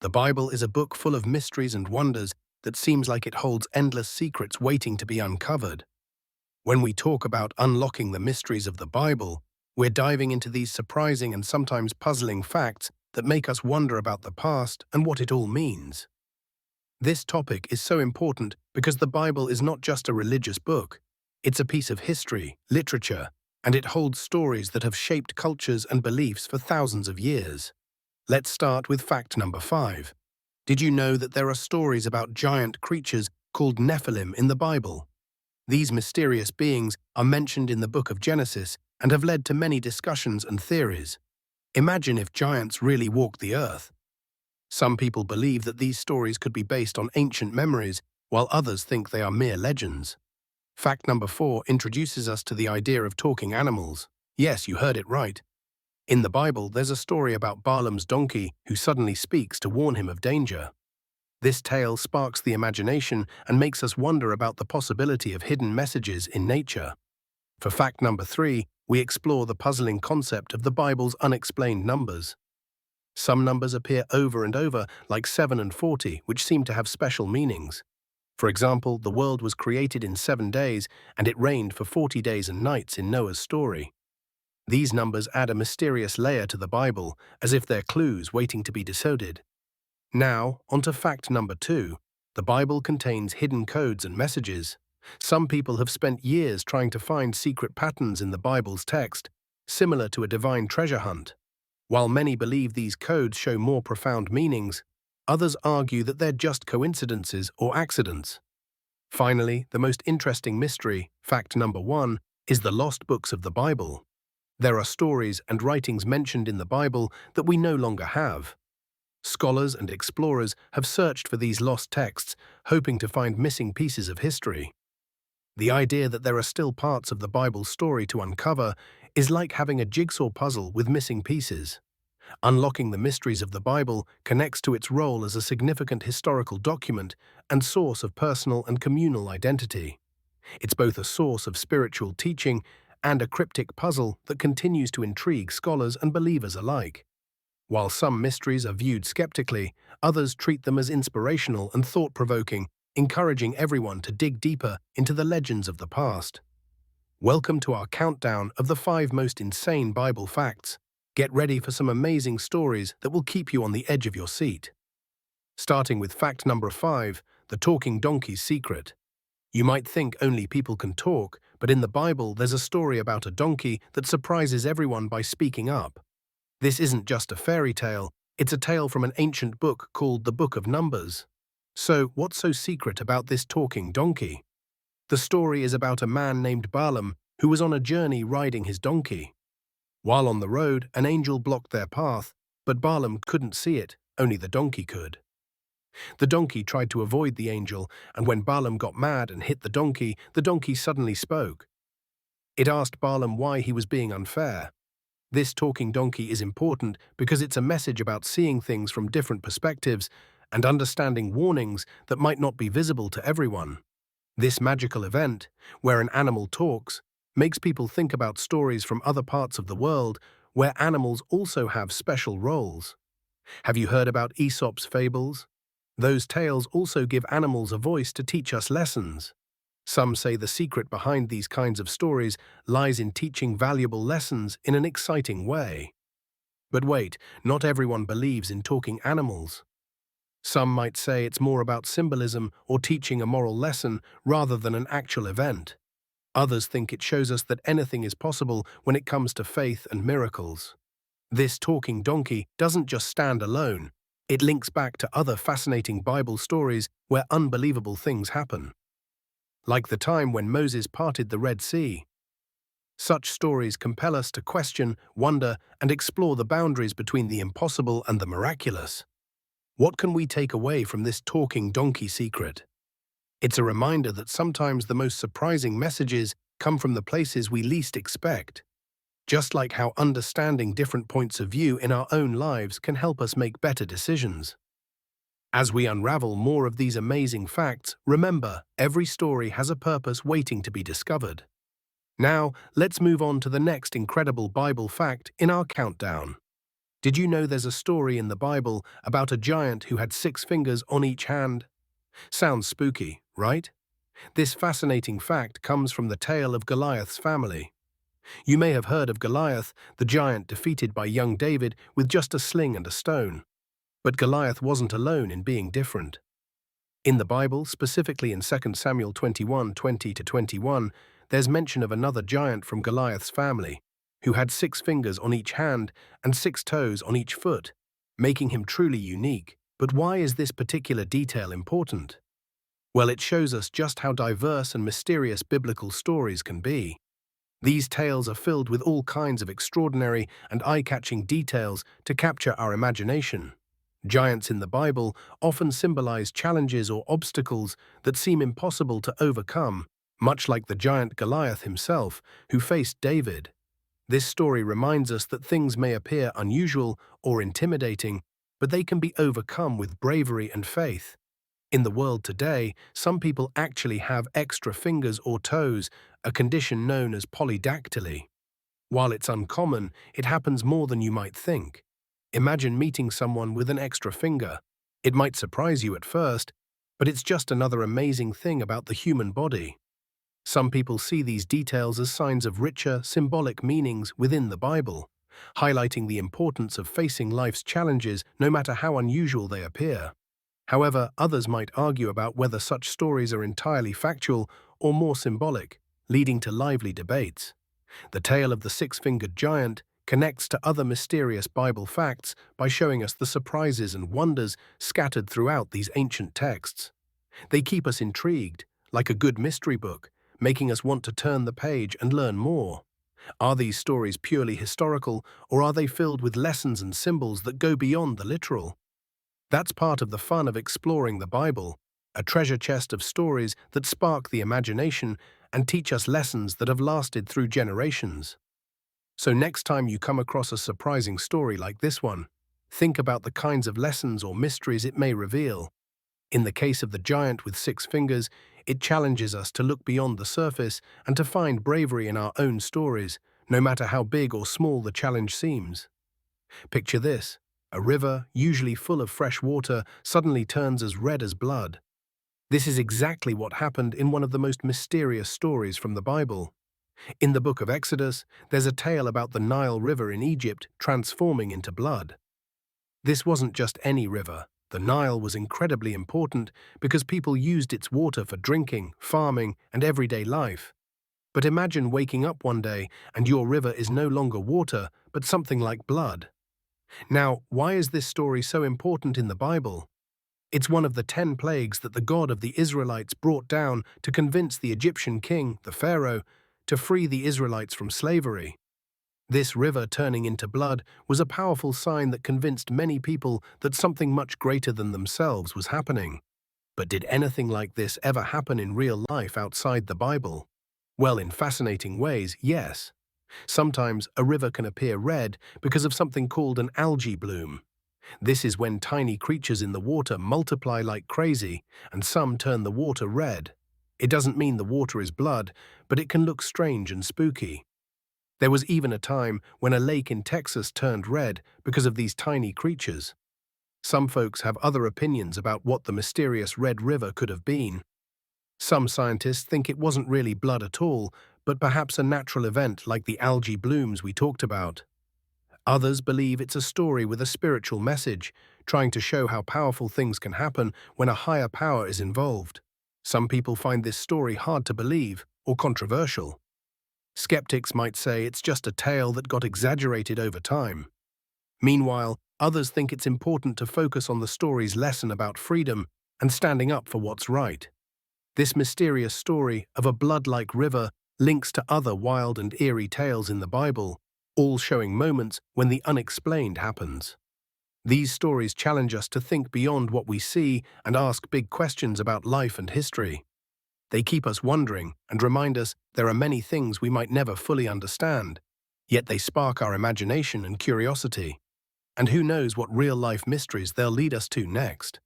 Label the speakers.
Speaker 1: The Bible is a book full of mysteries and wonders that seems like it holds endless secrets waiting to be uncovered. When we talk about unlocking the mysteries of the Bible, we're diving into these surprising and sometimes puzzling facts that make us wonder about the past and what it all means. This topic is so important because the Bible is not just a religious book. It's a piece of history, literature, and it holds stories that have shaped cultures and beliefs for thousands of years. Let's start with fact number 5. Did you know that there are stories about giant creatures called Nephilim in the Bible? These mysterious beings are mentioned in the book of Genesis and have led to many discussions and theories. Imagine if giants really walked the earth. Some people believe that these stories could be based on ancient memories, while others think they are mere legends. Fact number 4 introduces us to the idea of talking animals. Yes, you heard it right. In the Bible, there's a story about Balaam's donkey who suddenly speaks to warn him of danger. This tale sparks the imagination and makes us wonder about the possibility of hidden messages in nature. For fact number 3, we explore the puzzling concept of the Bible's unexplained numbers. Some numbers appear over and over, like 7 and 40, which seem to have special meanings. For example, the world was created in 7 days, and it rained for 40 days and nights in Noah's story. These numbers add a mysterious layer to the Bible, as if they're clues waiting to be decoded. Now, onto fact number 2. The Bible contains hidden codes and messages. Some people have spent years trying to find secret patterns in the Bible's text, similar to a divine treasure hunt. While many believe these codes show more profound meanings, others argue that they're just coincidences or accidents. Finally, the most interesting mystery, fact number 1, is the lost books of the Bible. There are stories and writings mentioned in the Bible that we no longer have. Scholars and explorers have searched for these lost texts, hoping to find missing pieces of history. The idea that there are still parts of the Bible's story to uncover is like having a jigsaw puzzle with missing pieces. Unlocking the mysteries of the Bible connects to its role as a significant historical document and source of personal and communal identity. It's both a source of spiritual teaching and a cryptic puzzle that continues to intrigue scholars and believers alike. While some mysteries are viewed skeptically, others treat them as inspirational and thought-provoking, encouraging everyone to dig deeper into the legends of the past. Welcome to our countdown of the 5 most insane Bible facts. Get ready for some amazing stories that will keep you on the edge of your seat. Starting with fact number 5, the talking donkey's secret. You might think only people can talk, but in the Bible there's a story about a donkey that surprises everyone by speaking up. This isn't just a fairy tale, it's a tale from an ancient book called the Book of Numbers. So, what's so secret about this talking donkey? The story is about a man named Balaam who was on a journey riding his donkey. While on the road, an angel blocked their path, but Balaam couldn't see it, only the donkey could. The donkey tried to avoid the angel, and when Balaam got mad and hit the donkey suddenly spoke. It asked Balaam why he was being unfair. This talking donkey is important because it's a message about seeing things from different perspectives and understanding warnings that might not be visible to everyone. This magical event, where an animal talks, makes people think about stories from other parts of the world where animals also have special roles. Have you heard about Aesop's fables? Those tales also give animals a voice to teach us lessons. Some say the secret behind these kinds of stories lies in teaching valuable lessons in an exciting way. But wait, not everyone believes in talking animals. Some might say it's more about symbolism or teaching a moral lesson rather than an actual event. Others think it shows us that anything is possible when it comes to faith and miracles. This talking donkey doesn't just stand alone. It links back to other fascinating Bible stories where unbelievable things happen. Like the time when Moses parted the Red Sea. Such stories compel us to question, wonder, and explore the boundaries between the impossible and the miraculous. What can we take away from this talking donkey secret? It's a reminder that sometimes the most surprising messages come from the places we least expect. Just like how understanding different points of view in our own lives can help us make better decisions. As we unravel more of these amazing facts, remember, every story has a purpose waiting to be discovered. Now, let's move on to the next incredible Bible fact in our countdown. Did you know there's a story in the Bible about a giant who had 6 fingers on each hand? Sounds spooky, right? This fascinating fact comes from the tale of Goliath's family. You may have heard of Goliath, the giant defeated by young David with just a sling and a stone. But Goliath wasn't alone in being different. In the Bible, specifically in 2 Samuel 21:20-21, there's mention of another giant from Goliath's family, who had 6 fingers on each hand and 6 toes on each foot, making him truly unique. But why is this particular detail important? Well, it shows us just how diverse and mysterious biblical stories can be. These tales are filled with all kinds of extraordinary and eye-catching details to capture our imagination. Giants in the Bible often symbolize challenges or obstacles that seem impossible to overcome, much like the giant Goliath himself, who faced David. This story reminds us that things may appear unusual or intimidating, but they can be overcome with bravery and faith. In the world today, some people actually have extra fingers or toes, a condition known as polydactyly. While it's uncommon, it happens more than you might think. Imagine meeting someone with an extra finger. It might surprise you at first, but it's just another amazing thing about the human body. Some people see these details as signs of richer, symbolic meanings within the Bible, highlighting the importance of facing life's challenges no matter how unusual they appear. However, others might argue about whether such stories are entirely factual or more symbolic, leading to lively debates. The tale of the 6-fingered giant connects to other mysterious Bible facts by showing us the surprises and wonders scattered throughout these ancient texts. They keep us intrigued, like a good mystery book, making us want to turn the page and learn more. Are these stories purely historical, or are they filled with lessons and symbols that go beyond the literal? That's part of the fun of exploring the Bible, a treasure chest of stories that spark the imagination and teach us lessons that have lasted through generations. So next time you come across a surprising story like this one, think about the kinds of lessons or mysteries it may reveal. In the case of the giant with 6 fingers, it challenges us to look beyond the surface and to find bravery in our own stories, no matter how big or small the challenge seems. Picture this: a river, usually full of fresh water, suddenly turns as red as blood. This is exactly what happened in one of the most mysterious stories from the Bible. In the book of Exodus, there's a tale about the Nile River in Egypt transforming into blood. This wasn't just any river. The Nile was incredibly important because people used its water for drinking, farming, and everyday life. But imagine waking up one day and your river is no longer water, but something like blood. Now, why is this story so important in the Bible? It's one of the 10 plagues that the God of the Israelites brought down to convince the Egyptian king, the Pharaoh, to free the Israelites from slavery. This river turning into blood was a powerful sign that convinced many people that something much greater than themselves was happening. But did anything like this ever happen in real life outside the Bible? Well, in fascinating ways, yes. Sometimes a river can appear red because of something called an algae bloom. This is when tiny creatures in the water multiply like crazy, and some turn the water red. It doesn't mean the water is blood, but it can look strange and spooky. There was even a time when a lake in Texas turned red because of these tiny creatures. Some folks have other opinions about what the mysterious Red River could have been. Some scientists think it wasn't really blood at all, but perhaps a natural event like the algae blooms we talked about. Others believe it's a story with a spiritual message, trying to show how powerful things can happen when a higher power is involved. Some people find this story hard to believe or controversial. Skeptics might say it's just a tale that got exaggerated over time. Meanwhile, others think it's important to focus on the story's lesson about freedom and standing up for what's right. This mysterious story of a blood-like river links to other wild and eerie tales in the Bible, all showing moments when the unexplained happens. These stories challenge us to think beyond what we see and ask big questions about life and history. They keep us wondering and remind us there are many things we might never fully understand, yet they spark our imagination and curiosity. And who knows what real-life mysteries they'll lead us to next.